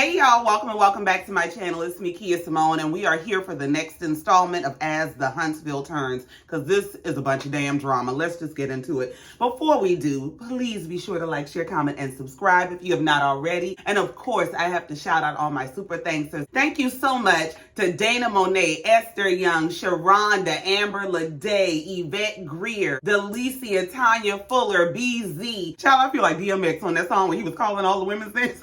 Hey y'all, welcome and welcome back to my channel. It's me, KiaSimone, and we are here for the next installment of As the Huntsville Turns, because this is a bunch of damn drama. Let's just get into it. Before we do, please be sure to like, share, comment, and subscribe if you have not already. And of course, I have to shout out all my super thanksters. Thank you so much to Dana Monet, Esther Young, Sharonda, Amber Lede, Yvette Greer, Delicia, Tanya Fuller, BZ. Child, I feel like DMX on that song when he was calling all the women's names.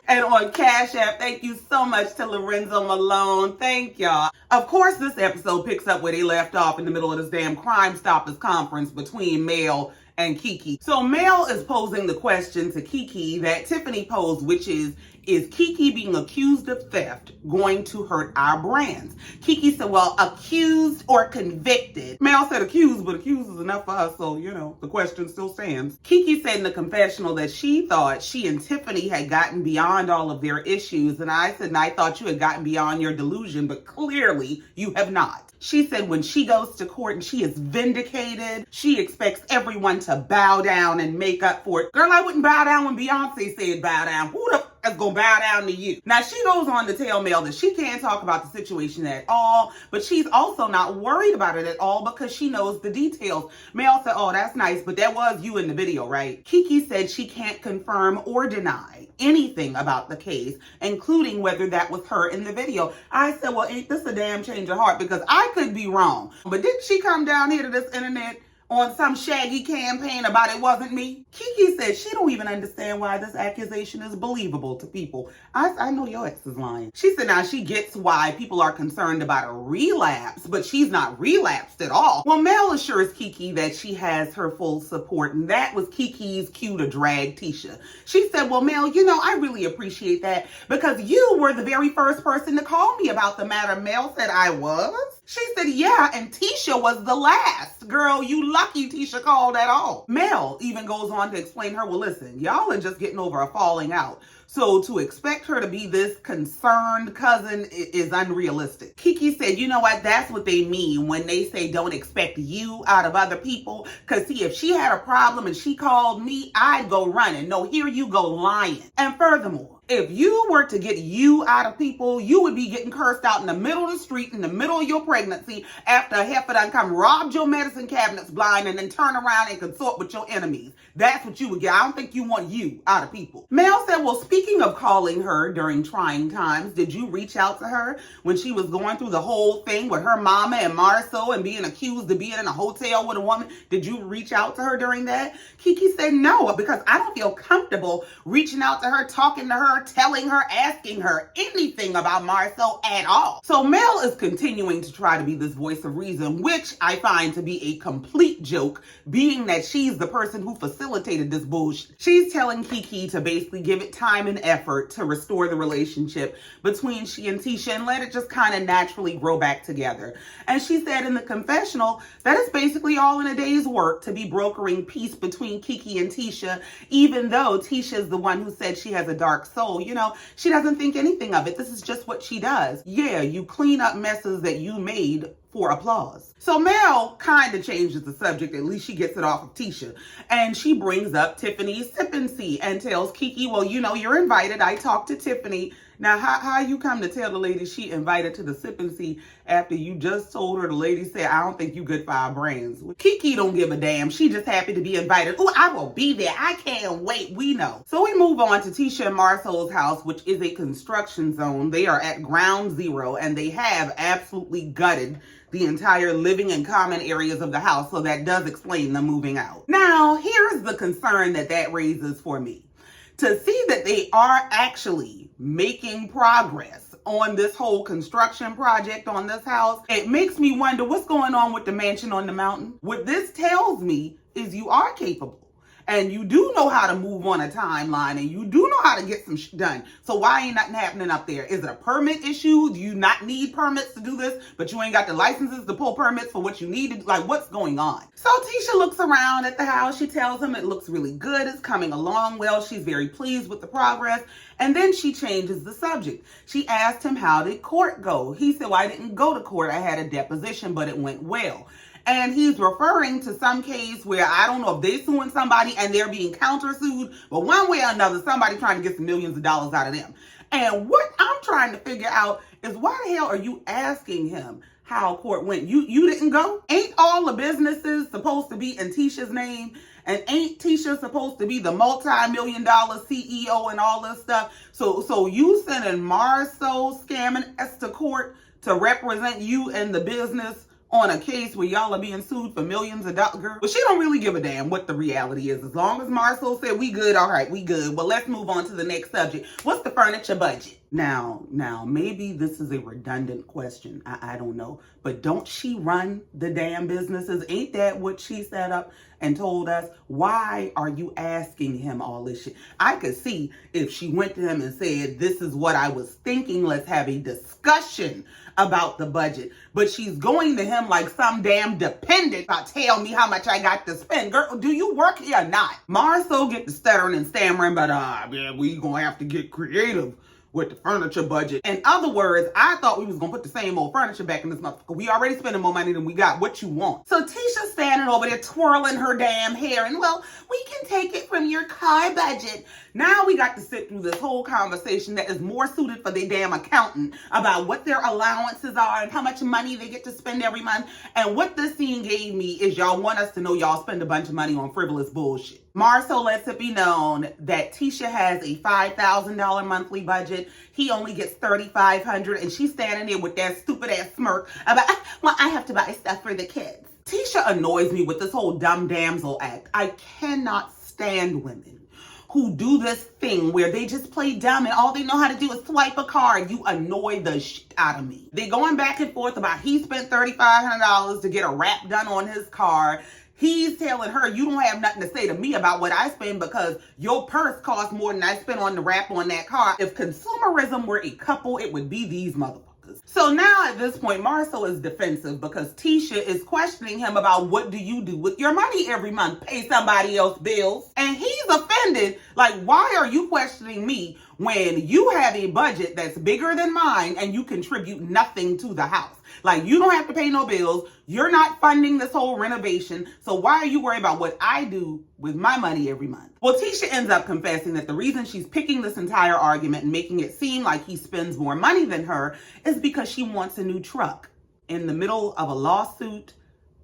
And on Cash App, thank you so much to Lorenzo Malone. Thank y'all. Of course, this episode picks up where they left off in the middle of this damn Crime Stoppers conference between Mel and Keke. So Mel is posing the question to Keke that Tiffany posed, which is Keke being accused of theft going to hurt our brands? Keke said, well, accused or convicted? Mel said accused, but accused is enough for us, so, the question still stands. Keke said in the confessional that she thought she and Tiffany had gotten beyond all of their issues, and I said, and I thought you had gotten beyond your delusion, but clearly you have not. She said when she goes to court and she is vindicated, she expects everyone to bow down and make up for it. Girl, I wouldn't bow down when Beyonce said bow down. Who the f is gonna bow down to you? Now, she goes on to tell Mel that she can't talk about the situation at all, but she's also not worried about it at all because she knows the details. Mel said, oh, that's nice, but that was you in the video, right? Keke said she can't confirm or deny anything about the case, including whether that was her in the video. I said, well, ain't this a damn change of heart? Because I could be wrong. But didn't she come down here to this internet on some shaggy campaign about it wasn't me? Keke said she don't even understand why this accusation is believable to people. I know your ex is lying. She said now she gets why people are concerned about a relapse, but she's not relapsed at all. Well, Mel assures Keke that she has her full support, and that was Keke's cue to drag Tisha. She said, well, Mel, I really appreciate that because you were the very first person to call me about the matter. Mel said, I was? She said, yeah, and Tisha was the last. Girl, you lucky Tisha called at all. Mel even goes on to explain her, well, listen, y'all are just getting over a falling out. So to expect her to be this concerned cousin is unrealistic. Keke said, you know what? That's what they mean when they say don't expect you out of other people. Because see, if she had a problem and she called me, I'd go running. No, here you go lying. And furthermore, if you were to get you out of people, you would be getting cursed out in the middle of the street, in the middle of your pregnancy, after a heifer done come robbed your medicine cabinets blind and then turn around and consort with your enemies. That's what you would get. I don't think you want you out of people. Mel said, well, speaking of calling her during trying times, did you reach out to her when she was going through the whole thing with her mama and Marsau and being accused of being in a hotel with a woman? Did you reach out to her during that? Keke said no, because I don't feel comfortable reaching out to her, talking to her, telling her, asking her anything about Marsau at all. So Mel is continuing to try to be this voice of reason, which I find to be a complete joke, being that she's the person who facilitated this bullshit. She's telling Keke to basically give it time and effort to restore the relationship between she and Tisha and let it just kind of naturally grow back together. And she said in the confessional that it's basically all in a day's work to be brokering peace between Keke and Tisha, even though Tisha is the one who said she has a dark soul. She doesn't think anything of it. This is just what she does. Yeah, you clean up messes that you made for applause. So Mel kind of changes the subject. At least she gets it off of Tisha. And she brings up Tiffany's sippancy and tells Keke, well, you're invited. I talked to Tiffany. Now, how you come to tell the lady she invited to the sippancy after you just told her the lady said, I don't think you good for our brands? Keke don't give a damn. She just happy to be invited. Oh, I will be there. I can't wait. We know. So we move on to Tisha and Marsau's house, which is a construction zone. They are at ground zero, and they have absolutely gutted the entire living and common areas of the house. So that does explain them moving out. Now, here's the concern that raises for me. To see that they are actually making progress on this whole construction project on this house, it makes me wonder what's going on with the mansion on the mountain. What this tells me is you are capable. And you do know how to move on a timeline, and you do know how to get some shit done. So why ain't nothing happening up there? Is it a permit issue? Do you not need permits to do this, but you ain't got the licenses to pull permits for what you need? Like, what's going on? So Tisha looks around at the house. She tells him it looks really good. It's coming along well. She's very pleased with the progress. And then she changes the subject. She asked him, how did court go? He said, well, I didn't go to court. I had a deposition, but it went well. And he's referring to some case where I don't know if they're suing somebody and they're being countersued, but one way or another, somebody trying to get some millions of dollars out of them. And what I'm trying to figure out is why the hell are you asking him how court went? You didn't go? Ain't all the businesses supposed to be in Tisha's name? And ain't Tisha supposed to be the multi-million-dollar CEO and all this stuff? So you sending Marsau scamming us to court to represent you and the business on a case where y'all are being sued for millions of dollars, girl? Well, she don't really give a damn what the reality is. As long as Marsau said we good, all right, we good. Well, let's move on to the next subject. What's the furniture budget? Now, maybe this is a redundant question. I don't know. But don't she run the damn businesses? Ain't that what she set up and told us? Why are you asking him all this shit? I could see if she went to him and said, this is what I was thinking. Let's have a discussion about the budget. But she's going to him like some damn dependent about tell me how much I got to spend. Girl, do you work here or not? Marsau get to stuttering and stammering, but yeah, we gonna have to get creative with the furniture budget. In other words, I thought we was gonna put the same old furniture back in this motherfucker. We already spending more money than we got. What you want? So Tisha's standing over there twirling her damn hair and, well, we can take it from your car budget. Now we got to sit through this whole conversation that is more suited for their damn accountant about what their allowances are and how much money they get to spend every month. And what this scene gave me is y'all want us to know y'all spend a bunch of money on frivolous bullshit. Marsau lets it be known that Tisha has a $5,000 monthly budget. He only gets $3,500, and she's standing there with that stupid ass smirk about, well, I have to buy stuff for the kids. Tisha annoys me with this whole dumb damsel act. I cannot stand women who do this thing where they just play dumb and all they know how to do is swipe a card. You annoy the shit out of me. They going back and forth about he spent $3,500 to get a wrap done on his car. He's telling her, you don't have nothing to say to me about what I spend because your purse costs more than I spent on the wrap on that car. If consumerism were a couple, it would be these motherfuckers. So now at this point, Marsau is defensive because Tisha is questioning him about what do you do with your money every month? Pay somebody else's bills? And he's offended. Like, why are you questioning me when you have a budget that's bigger than mine and you contribute nothing to the house? Like, you don't have to pay no bills. You're not funding this whole renovation. So why are you worried about what I do with my money every month? Well, Tisha ends up confessing that the reason she's picking this entire argument and making it seem like he spends more money than her is because she wants a new truck. In the middle of a lawsuit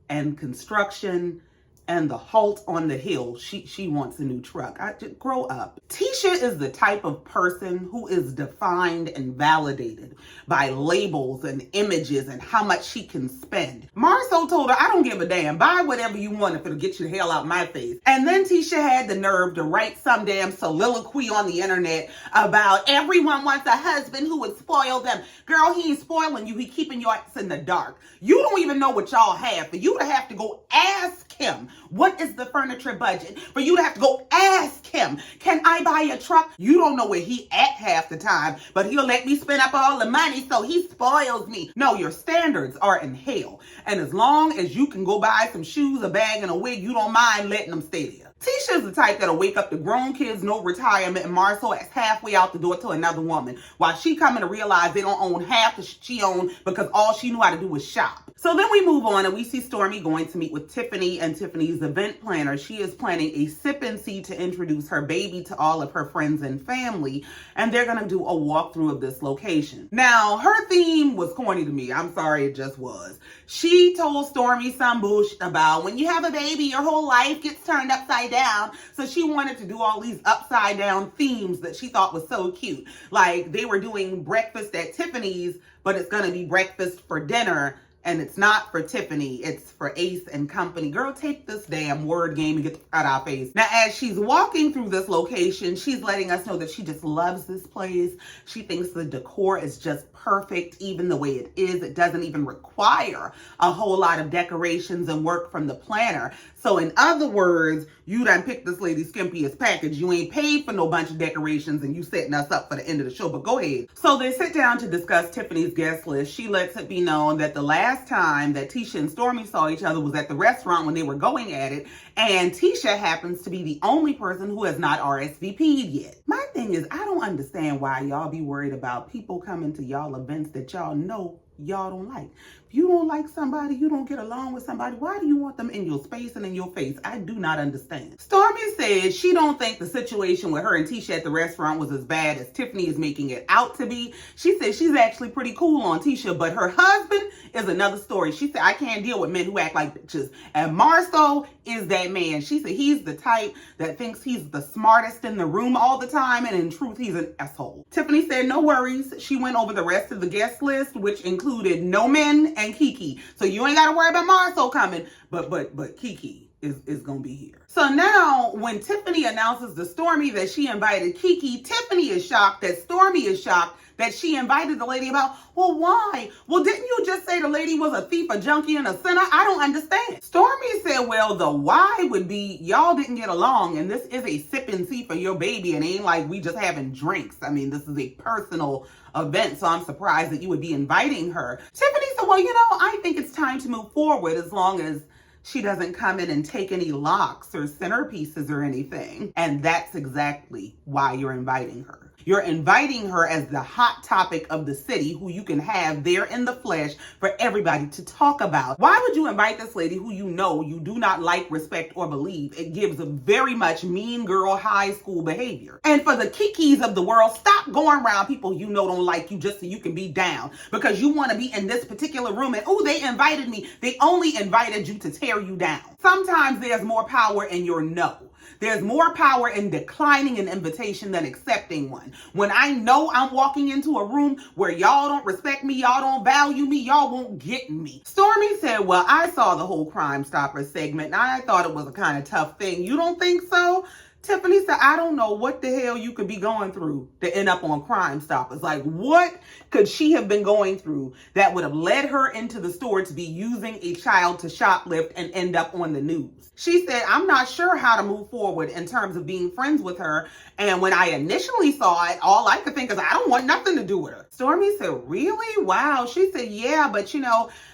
and construction and the halt on the hill, she wants a new truck. I just grow up. Tisha is the type of person who is defined and validated by labels and images and how much she can spend. Marsau told her, I don't give a damn. Buy whatever you want if it'll get you the hell out my face. And then Tisha had the nerve to write some damn soliloquy on the internet about everyone wants a husband who would spoil them. Girl, he ain't spoiling you. He keeping your ass in the dark. You don't even know what y'all have. For you to have to go ask him, what is the furniture budget? For you to have to go ask him, can I buy a truck? You don't know where he at half the time, but he'll let me spend up all the money so he spoils me. No, your standards are in hell. And as long as you can go buy some shoes, a bag, and a wig, you don't mind letting them stay there. Tisha's the type that'll wake up the grown kids, no retirement, and Marsau is halfway out the door to another woman, while she coming to realize they don't own half the shit she owned because all she knew how to do was shop. So then we move on and we see Stormy going to meet with Tiffany and Tiffany's event planner. She is planning a sip-and-see to introduce her baby to all of her friends and family, and they're going to do a walkthrough of this location. Now, her theme was corny to me. I'm sorry, it just was. She told Stormy some bullshit about when you have a baby, your whole life gets turned upside down. So she wanted to do all these upside down themes that she thought was so cute. Like they were doing breakfast at Tiffany's, but it's going to be breakfast for dinner. And it's not for Tiffany, it's for Ace and Company. Girl, take this damn word game and get out of our face. Now, as she's walking through this location, she's letting us know that she just loves this place. She thinks the decor is just perfect, even the way it is. It doesn't even require a whole lot of decorations and work from the planner. So in other words, you done picked this lady's skimpiest package. You ain't paid for no bunch of decorations and you setting us up for the end of the show, but go ahead. So they sit down to discuss Tiffany's guest list. She lets it be known that the last time that Tisha and Stormy saw each other was at the restaurant when they were going at it, and Tisha happens to be the only person who has not RSVP'd yet. My thing is, I don't understand why y'all be worried about people coming to y'all events that y'all know y'all don't like. If you don't like somebody, you don't get along with somebody, why do you want them in your space and in your face? I do not understand. Stormy said she don't think the situation with her and Tisha at the restaurant was as bad as Tiffany is making it out to be. She said she's actually pretty cool on Tisha, but her husband is another story. She said, I can't deal with men who act like bitches. And Marsau is that man. She said he's the type that thinks he's the smartest in the room all the time, and in truth, he's an asshole. Tiffany said no worries. She went over the rest of the guest list, which included no men and Keke. So you ain't got to worry about Marsau coming, but Keke is going to be here. So now when Tiffany announces to Stormy that she invited Keke, Tiffany is shocked that Stormy is shocked that she invited the lady about, well, why? Well, didn't you just say the lady was a thief, a junkie, and a sinner? I don't understand. Stormy said, well, the why would be y'all didn't get along, and this is a sip and see for your baby, and it ain't like we just having drinks. I mean, this is a personal event, so I'm surprised that you would be inviting her. Tiffany said, well, I think it's time to move forward as long as she doesn't come in and take any locks or centerpieces or anything. And that's exactly why you're inviting her. You're inviting her as the hot topic of the city who you can have there in the flesh for everybody to talk about. Why would you invite this lady who you know you do not like, respect, or believe? It gives a very much mean girl high school behavior. And for the Kikis of the world, stop going around people you know don't like you just so you can be down because you want to be in this particular room and, oh, they invited me. They only invited you to tear you down. Sometimes there's more power in your no. There's more power in declining an invitation than accepting one. When I know I'm walking into a room where y'all don't respect me, y'all don't value me, y'all won't get me. Stormy said, well, I saw the whole Crime Stoppers segment and I thought it was a kind of tough thing. You don't think so? Tiffany said, I don't know what the hell you could be going through to end up on Crime Stoppers. Like, what could she have been going through that would have led her into the store to be using a child to shoplift and end up on the news? She said, I'm not sure how to move forward in terms of being friends with her. And when I initially saw it, all I could think is, I don't want nothing to do with her. Stormy said, really? Wow. She said, yeah, but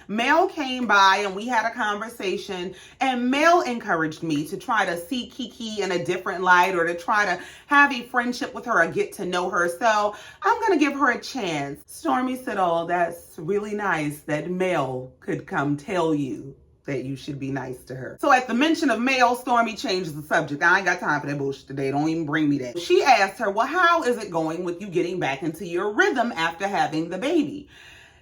Mel came by and we had a conversation and Mel encouraged me to try to see Keke in a different light or to try to have a friendship with her or get to know her. So I'm going to give her a chance. Stormy said, oh, that's really nice that Mel could come tell you that you should be nice to her. So at the mention of Mel, Stormy changes the subject. I ain't got time for that bullshit today. Don't even bring me that. She asked her, well, how is it going with you getting back into your rhythm after having the baby?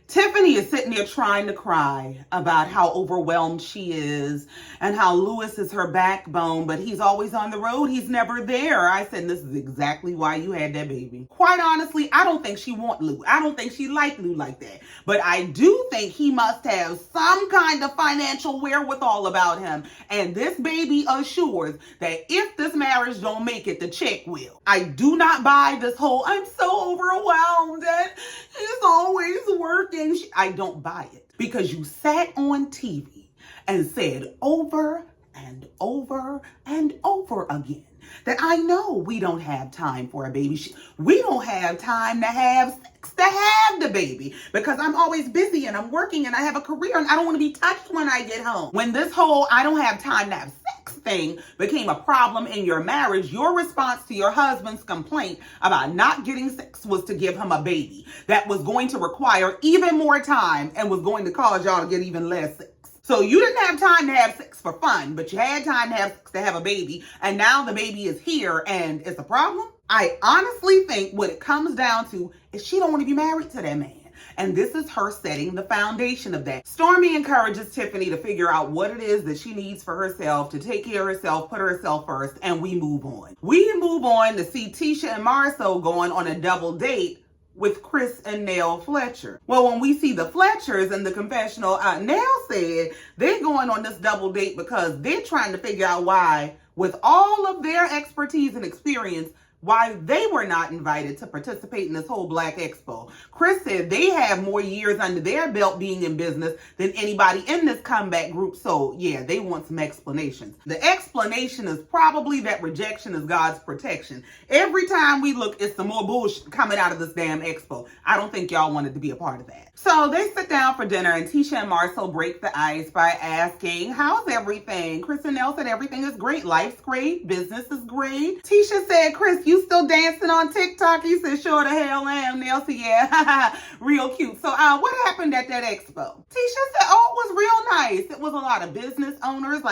Tiffany is sitting there trying to cry about how overwhelmed she is and how Lewis is her backbone, but he's always on the road. He's never there. I said, this is exactly why you had that baby. Quite honestly, I don't think she want Lou. I don't think she like Lou like that. But I do think he must have some kind of financial wherewithal about him. And this baby assures that if this marriage don't make it, the check will. I do not buy this whole, I'm so overwhelmed and he's always working. I don't buy it because you sat on TV and said over and over and over again that I know we don't have time for a baby. We don't have time to have sex to have the baby because I'm always busy and I'm working and I have a career and I don't want to be touched when I get home. When this whole I don't have time to have sex thing became a problem in your marriage, your response to your husband's complaint about not getting sex was to give him a baby that was going to require even more time and was going to cause y'all to get even less sex. So you didn't have time to have sex for fun, but you had time to have sex to have a baby, and now the baby is here and it's a problem? I honestly think what it comes down to is she don't want to be married to that man. And this is her setting the foundation of that. Stormy encourages Tiffany to figure out what it is that she needs for herself, to take care of herself, put herself first, and we move on. We move on to see Tisha and Marsau going on a double date with Chris and Nell Fletcher. Well, when we see the Fletchers in the confessional, Nell said they're going on this double date because they're trying to figure out why, with all of their expertise and experience, why they were not invited to participate in this whole Black Expo. Chris said they have more years under their belt being in business than anybody in this comeback group. So yeah, they want some explanations. The explanation is probably that rejection is God's protection. Every time we look, it's some more bullshit coming out of this damn expo. I don't think y'all wanted to be a part of that. So they sit down for dinner and Tisha and Marsau break the ice by asking, how's everything? Chris and Nell said everything is great. Life's great. Business is great. Tisha said, Chris, you still dancing on TikTok? He said, sure the hell am. Nell said, yeah, real cute. So what happened at that expo? Tisha said, oh, it was real nice. It was a lot of business owners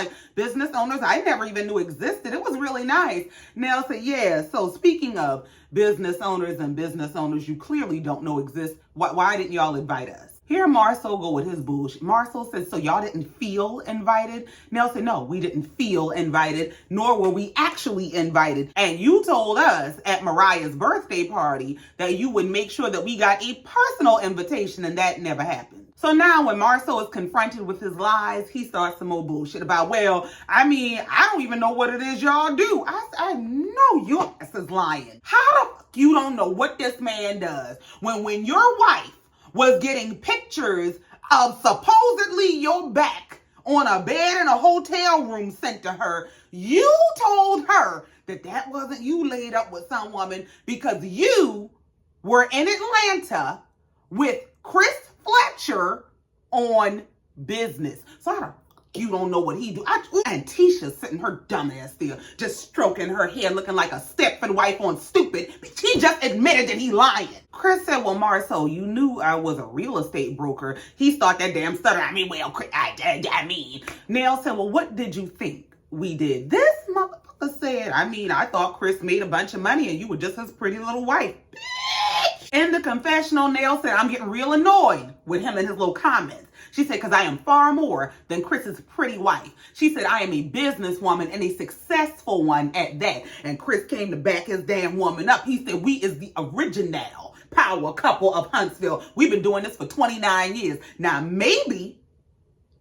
I never even knew existed. It was really nice. Nell said, yeah. So speaking of business owners you clearly don't know exist, why didn't y'all invite us? Here Marsau go with his bullshit. Marsau says, so y'all didn't feel invited? Nell said, no, we didn't feel invited, nor were we actually invited. And you told us at Mariah's birthday party that you would make sure that we got a personal invitation, and that never happened. So now when Marsau is confronted with his lies, he starts some more bullshit about, well, I don't even know what it is y'all do. I know your ass is lying. How the fuck you don't know what this man does when your wife was getting pictures of supposedly your back on a bed in a hotel room sent to her? You told her that wasn't you laid up with some woman because you were in Atlanta with Chris Fletcher on business. So you don't know what he do. And Tisha sitting her dumb ass there, just stroking her hair, looking like a Stepford wife on Stupid. But he just admitted that he lying. Chris said, well, Marsau, you knew I was a real estate broker. He started that damn stutter. Nell said, well, what did you think we did? This motherfucker said, I thought Chris made a bunch of money and you were just his pretty little wife. In the confessional, Nell said, I'm getting real annoyed with him and his little comments. She said, because I am far more than Chris's pretty wife. She said, I am a businesswoman and a successful one at that. And Chris came to back his damn woman up. He said, we is the original power couple of Huntsville. We've been doing this for 29 years. Now, maybe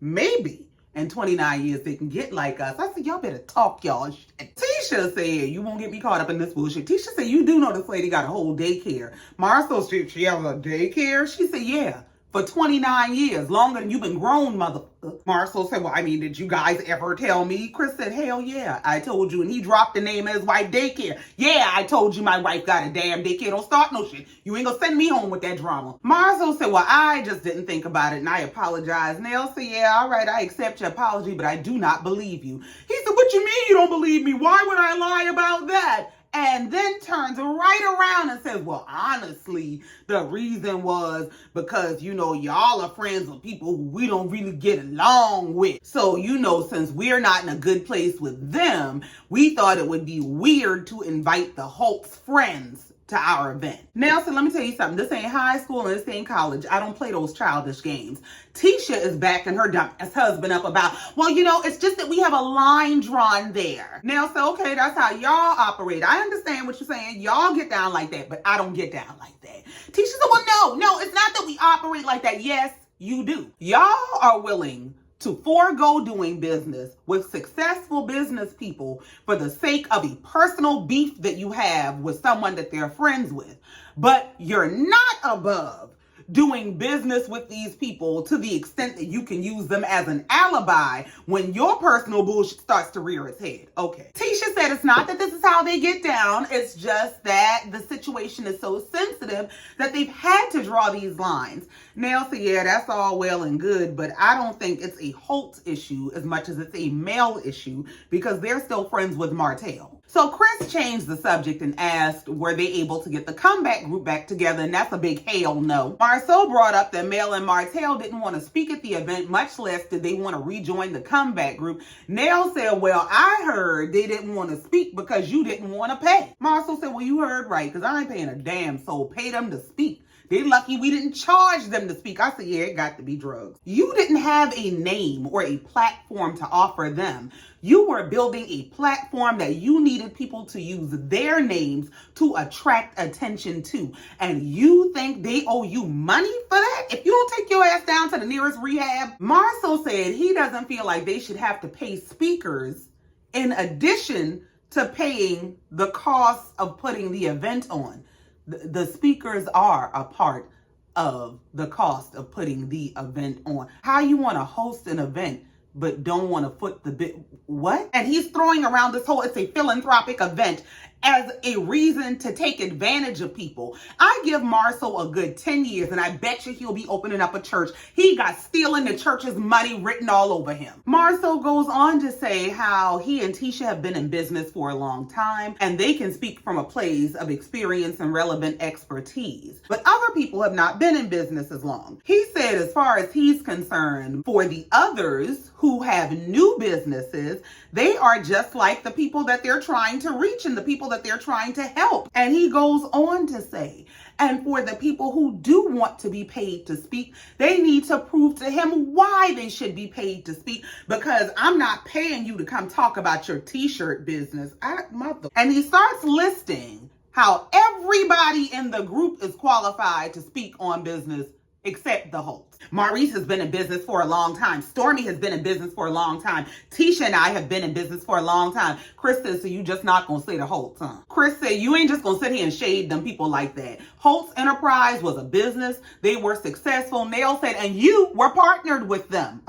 in 29 years they can get like us. I said, y'all better talk y'all shit. Tisha said, you won't get me caught up in this bullshit. Tisha said, you do know this lady got a whole daycare. Marsau said, she has a daycare? She said, yeah, for 29 years, longer than you've been grown, motherfucker. Marsau said, well, did you guys ever tell me? Chris said, hell yeah, I told you. And he dropped the name of his wife, daycare. Yeah, I told you my wife got a damn daycare. Don't start no shit. You ain't gonna send me home with that drama. Marsau said, well, I just didn't think about it and I apologize. Nell said, yeah, all right, I accept your apology, but I do not believe you. He said, what you mean you don't believe me? Why would I lie about that? And then turns right around and says, well, honestly, the reason was because, y'all are friends with people who we don't really get along with. So, since we're not in a good place with them, we thought it would be weird to invite the Holt's friends to our event. Now, so let me tell you something. This ain't high school and this ain't college. I don't play those childish games. Tisha is backing her dumbass husband up about, well, it's just that we have a line drawn there. Now, so okay, that's how y'all operate. I understand what you're saying. Y'all get down like that, but I don't get down like that. Tisha said, well, no, it's not that we operate like that. Yes, you do. Y'all are willing to forego doing business with successful business people for the sake of a personal beef that you have with someone that they're friends with. But you're not above doing business with these people to the extent that you can use them as an alibi when your personal bullshit starts to rear its head. Okay. Tisha said it's not that this is how they get down. It's just that the situation is so sensitive that they've had to draw these lines. Nell said, yeah, that's all well and good, but I don't think it's a Holt issue as much as it's a Mel issue because they're still friends with Martell. So Chris changed the subject and asked, were they able to get the comeback group back together? And that's a big hell no. Marsau brought up that Mel and Martell didn't want to speak at the event, much less did they want to rejoin the comeback group. Nell said, well, I heard they didn't want to speak because you didn't want to pay. Marsau said, well, you heard right, because I ain't paying a damn soul. Pay them to speak. They lucky we didn't charge them to speak. I said, yeah, it got to be drugs. You didn't have a name or a platform to offer them. You were building a platform that you needed people to use their names to attract attention to. And you think they owe you money for that? If you don't take your ass down to the nearest rehab. Marsau said he doesn't feel like they should have to pay speakers in addition to paying the cost of putting the event on. The speakers are a part of the cost of putting the event on. How you want to host an event but don't want to foot the bit? What? And he's throwing around this whole, it's a philanthropic event. as a reason to take advantage of people. I give Marsau a good 10 years and I bet you he'll be opening up a church. He got stealing the church's money written all over him. Marsau goes on to say how he and Tisha have been in business for a long time and they can speak from a place of experience and relevant expertise. But other people have not been in business as long. He said as far as he's concerned, for the others who have new businesses, they are just like the people that they're trying to reach and the people that they're trying to help. And he goes on to say, and for the people who do want to be paid to speak, they need to prove to him why they should be paid to speak, because I'm not paying you to come talk about your t-shirt business. And he starts listing how everybody in the group is qualified to speak on business except the host. Maurice has been in business for a long time. Stormy has been in business for a long time. Tisha and I have been in business for a long time. Chris says, so you just not gonna say the Holtz, huh? Chris said, you ain't just gonna sit here and shade them people like that. Holtz Enterprise was a business. They were successful. Nell said, and you were partnered with them.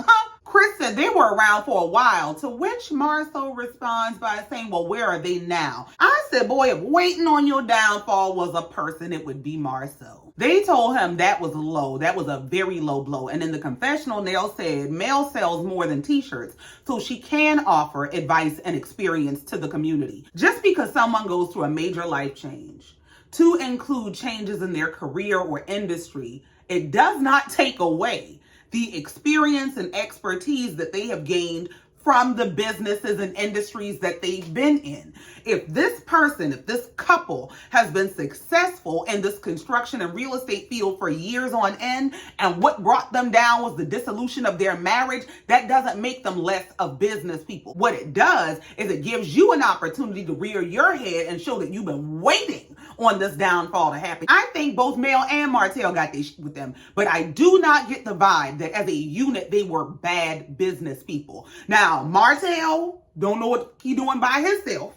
Chris said they were around for a while, to which Marsau responds by saying, well, where are they now? I said, boy, if waiting on your downfall was a person, it would be Marsau. They told him that was low. That was a very low blow. And in the confessional, Nell said, Mel sells more than t-shirts, so she can offer advice and experience to the community. Just because someone goes through a major life change, to include changes in their career or industry, it does not take away the experience and expertise that they have gained from the businesses and industries that they've been in. If this person, if this couple has been successful in this construction and real estate field for years on end, and what brought them down was the dissolution of their marriage, that doesn't make them less of business people. What it does is it gives you an opportunity to rear your head and show that you've been waiting on this downfall to happen. I think both Mel and Martell got their shit with them, but I do not get the vibe that as a unit, they were bad business people. Now, Martell don't know what he doing by himself.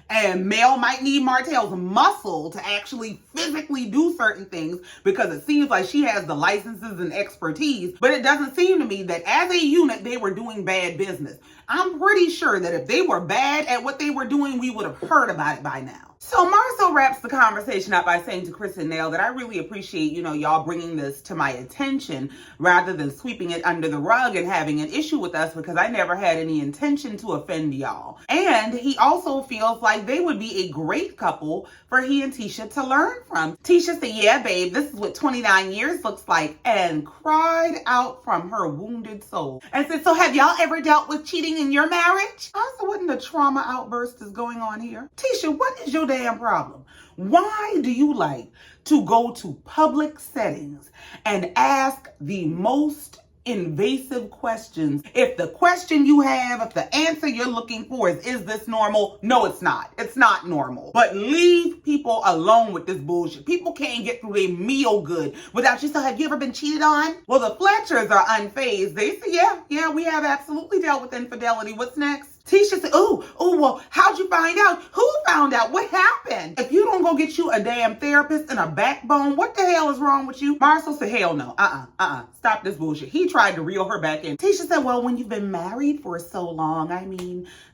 And Mel might need Martell's muscle to actually physically do certain things because it seems like she has the licenses and expertise. But it doesn't seem to me that as a unit, they were doing bad business. I'm pretty sure that if they were bad at what they were doing, we would have heard about it by now. So Marsau wraps the conversation up by saying to Chris and Nell that I really appreciate, y'all bringing this to my attention rather than sweeping it under the rug and having an issue with us, because I never had any intention to offend y'all. And he also feels like they would be a great couple for he and Tisha to learn from. Tisha said, yeah, babe, this is what 29 years looks like, and cried out from her wounded soul and said, so have y'all ever dealt with cheating in your marriage? I said, what in the trauma outburst is going on here? Tisha, what is your damn problem? Why do you like to go to public settings and ask the most invasive questions? If the question you have, if the answer you're looking for is this normal? No, it's not. It's not normal. But leave people alone with this bullshit. People can't get through a meal good without you. So have you ever been cheated on? Well, the Fletchers are unfazed. They say, yeah, we have absolutely dealt with infidelity. What's next? Tisha said, well, how'd you find out? Who found out? What happened? If you don't go get you a damn therapist and a backbone, what the hell is wrong with you? Marsau said, hell no. Stop this bullshit. He tried to reel her back in. Tisha said, well, when you've been married for so long,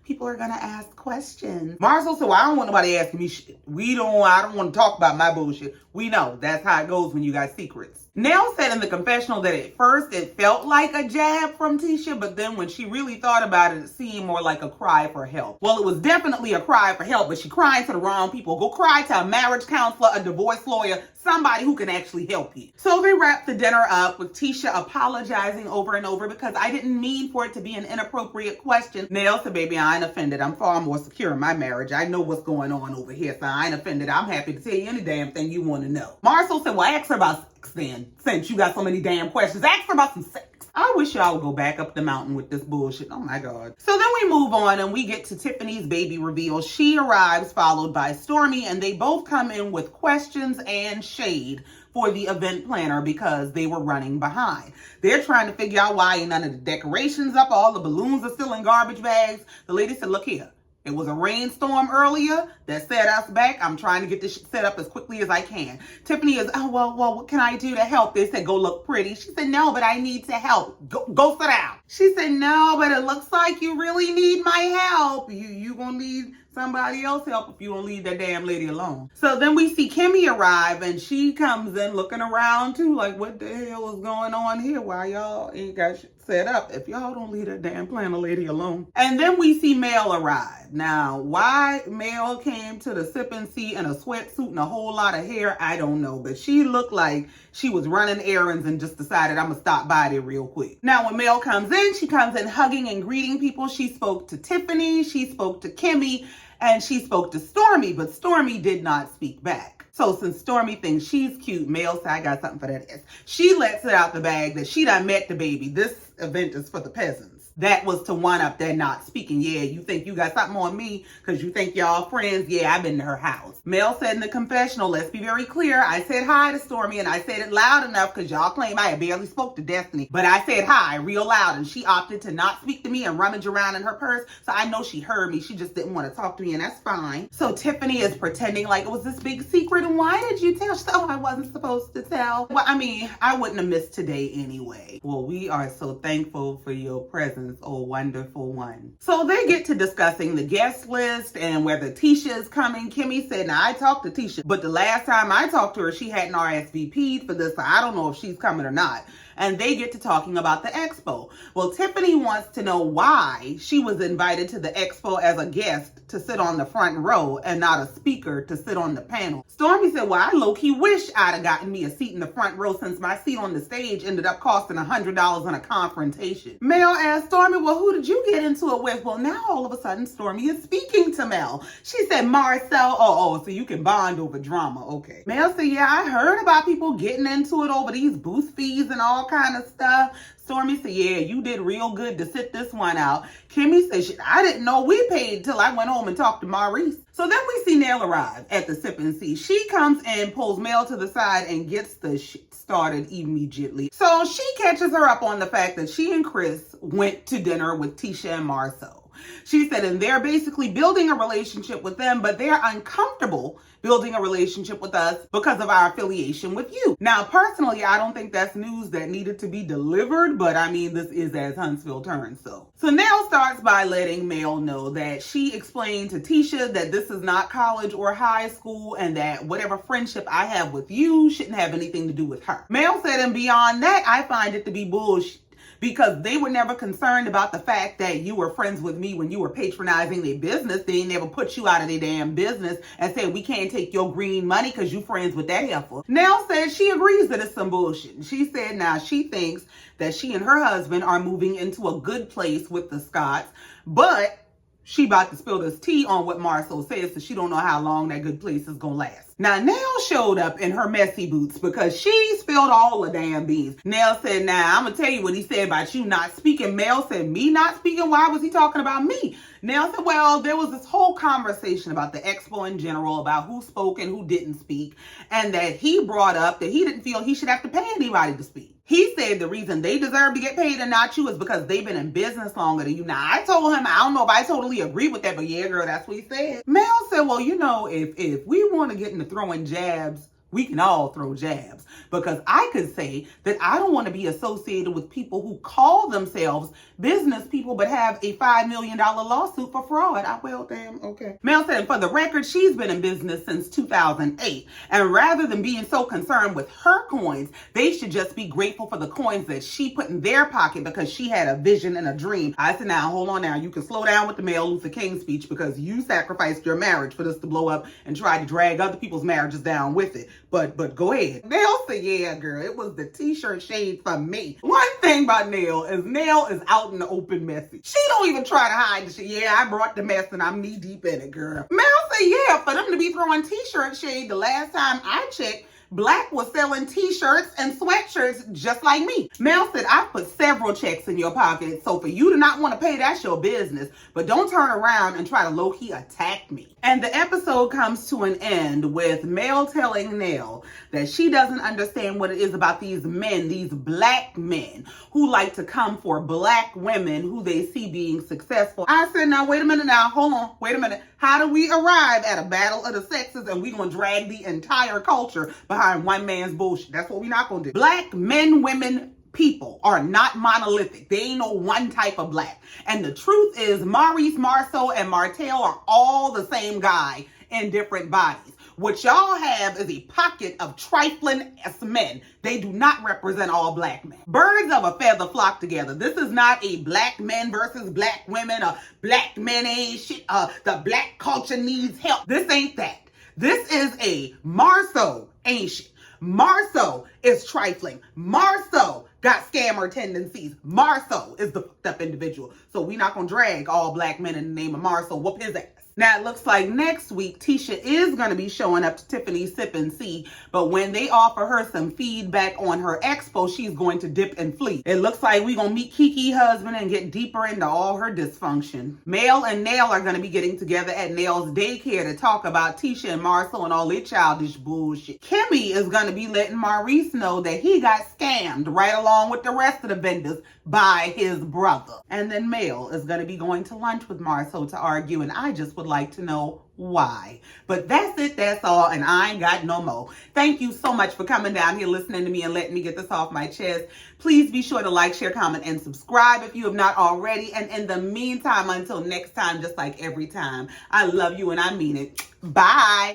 people are going to ask questions. Marsau said, well, I don't want nobody asking me shit. I don't want to talk about my bullshit. We know that's how it goes when you got secrets. Nell said in the confessional that at first it felt like a jab from Tisha, but then when she really thought about it, it seemed more like a cry for help. Well, it was definitely a cry for help, but she cried to the wrong people. Go cry to a marriage counselor, a divorce lawyer, somebody who can actually help you. So they wrapped the dinner up with Tisha apologizing over and over because I didn't mean for it to be an inappropriate question. Nell said, baby, I ain't offended. I'm far more secure in my marriage. I know what's going on over here, so I ain't offended. I'm happy to tell you any damn thing you want to know. Marsau said, well, ask her about sex then, since you got so many damn questions. Ask her about some sex. I wish y'all would go back up the mountain with this bullshit. Oh my God. So then we move on and we get to Tiffany's baby reveal. She arrives followed by Stormy, and they both come in with questions and shade for the event planner because they were running behind. They're trying to figure out why ain't none of the decorations up. All the balloons are still in garbage bags. The lady said, look here. It was a rainstorm earlier that set us back. I'm trying to get this shit set up as quickly as I can. Tiffany is, well, what can I do to help? They said, go look pretty. She said, no, but I need to help. Go sit down. She said, no, but it looks like you really need my help. You gonna need Somebody else help if you don't leave that damn lady alone. So then we see Kimmy arrive, and she comes in looking around too, like, what the hell is going on here? Why y'all ain't got shit set up if y'all don't leave that damn planner lady alone? And then we see Mel arrive. Now, why Mel came to the sipping seat in a sweatsuit and a whole lot of hair, I don't know. But she looked like she was running errands and just decided, I'm gonna stop by there real quick. Now, when Mel comes in, she comes in hugging and greeting people. She spoke to Tiffany, she spoke to Kimmy, and she spoke to Stormy, but Stormy did not speak back. So since Stormy thinks she's cute, Mel said, I got something for that ass. She lets it out the bag that she done met the baby. This event is for the peasants. That was to one up that not speaking. Yeah, you think you got something on me because you think y'all friends? Yeah, I've been to her house. Mel said in the confessional, let's be very clear. I said hi to Stormy, and I said it loud enough because y'all claim I barely spoke to Destiny. But I said hi real loud, and she opted to not speak to me and rummage around in her purse. So I know she heard me. She just didn't want to talk to me, and that's fine. So Tiffany is pretending like it was this big secret. And why did you tell? She said, oh, I wasn't supposed to tell. Well, I mean, I wouldn't have missed today anyway. Well, we are so thankful for your presence. Oh, wonderful one. So they get to discussing the guest list and whether Tisha is coming. Kimmy said, now I talked to Tisha, but the last time I talked to her, she hadn't RSVP'd for this. So I don't know if she's coming or not. And they get to talking about the expo. Well, Tiffany wants to know why she was invited to the expo as a guest to sit on the front row and not a speaker to sit on the panel. Stormy said, well, I low-key wish I'd have gotten me a seat in the front row since my seat on the stage ended up costing $100 on a confrontation. Mel asked Stormy, well, who did you get into it with? Well, now all of a sudden Stormy is speaking to Mel. She said, Marsau, oh, so you can bond over drama. Okay. Mel said, yeah, I heard about people getting into it over these booth fees and all kind of stuff. Stormy said, yeah, you did real good to sit this one out. Kimmy said, shit, I didn't know we paid till I went home and talked to Maurice. So then we see Nell arrive at the sipping seat. She comes in, pulls Mel to the side, and gets the shit started immediately. So she catches her up on the fact that she and Chris went to dinner with Tisha and Marsau. She said, and they're basically building a relationship with them, but they're uncomfortable building a relationship with us because of our affiliation with you. Now, personally, I don't think that's news that needed to be delivered, but I mean, this is as Huntsville turns. So Nell starts by letting Mel know that she explained to Tisha that this is not college or high school and that whatever friendship I have with you shouldn't have anything to do with her. Mel said, and beyond that, I find it to be bullshit, because they were never concerned about the fact that you were friends with me when you were patronizing their business. They never put you out of their damn business and said, we can't take your green money because you friends with that heifer. Nell said she agrees that it's some bullshit. She said now she thinks that she and her husband are moving into a good place with the Scotts, but she about to spill this tea on what Marsau says, so she don't know how long that good place is gonna last. Now, Nell showed up in her messy boots because she spilled all the damn beans. Nell said, now, I'm going to tell you what he said about you not speaking. Mel said, me not speaking? Why was he talking about me? Nell said, well, there was this whole conversation about the expo in general, about who spoke and who didn't speak, and that he brought up that he didn't feel he should have to pay anybody to speak. He said the reason they deserve to get paid and not you is because they've been in business longer than you. Now, I told him, I don't know if I totally agree with that, but yeah, girl, that's what he said. Mel said, well, you know, if we want to get into throwing jabs, we can all throw jabs, because I could say that I don't want to be associated with people who call themselves business people but have a $5 million lawsuit for fraud. Well, damn, okay. Mel said, for the record, she's been in business since 2008. And rather than being so concerned with her coins, they should just be grateful for the coins that she put in their pocket because she had a vision and a dream. I said, now, hold on now. You can slow down with the Mel Luther King speech because you sacrificed your marriage for this to blow up and tried to drag other people's marriages down with it. But go ahead. Nell said, yeah, girl, it was the t-shirt shade for me. One thing about Nell is out in the open messy. She don't even try to hide the shit. Yeah, I brought the mess and I'm knee deep in it, girl. Mel said, yeah, for them to be throwing t-shirt shade the last time I checked, Black was selling t-shirts and sweatshirts just like me. Mel said, I put several checks in your pocket, so for you to not want to pay, that's your business. But don't turn around and try to low-key attack me. And the episode comes to an end with Mel telling Nell that she doesn't understand what it is about these men, these black men, who like to come for black women who they see being successful. I said, now, wait a minute now. Hold on. Wait a minute. How do we arrive at a battle of the sexes and we gonna drag the entire culture behind one man's bullshit? That's what we not gonna do. Black men, women, people are not monolithic. They ain't no one type of black. And the truth is, Maurice, Marsau, and Martell are all the same guy in different bodies. What y'all have is a pocket of trifling ass men. They do not represent all black men. Birds of a feather flock together. This is not a black men versus black women, or black men ain't shit, the black culture needs help. This ain't that. This is a Marsau ain't shit. Marsau is trifling. Marsau got scammer tendencies. Marsau is the fucked up individual. So we not gonna drag all black men in the name of Marsau. Whoop his ass. Now, it looks like next week, Tisha is going to be showing up to Tiffany's Sip and See, but when they offer her some feedback on her expo, she's going to dip and flee. It looks like we're going to meet Keke's husband and get deeper into all her dysfunction. Mel and Nell are going to be getting together at Nell's daycare to talk about Tisha and Marsau and all their childish bullshit. Kimmy is going to be letting Maurice know that he got scammed right along with the rest of the vendors by his brother. And then Mel is going to be going to lunch with Marsau to argue, and I just would like to know why. But that's it, that's all, and I ain't got no more. Thank you so much for coming down here, listening to me, and letting me get this off my chest. Please be sure to like, share, comment, and subscribe if you have not already. And in the meantime, until next time, just like every time, I love you and I mean it. Bye.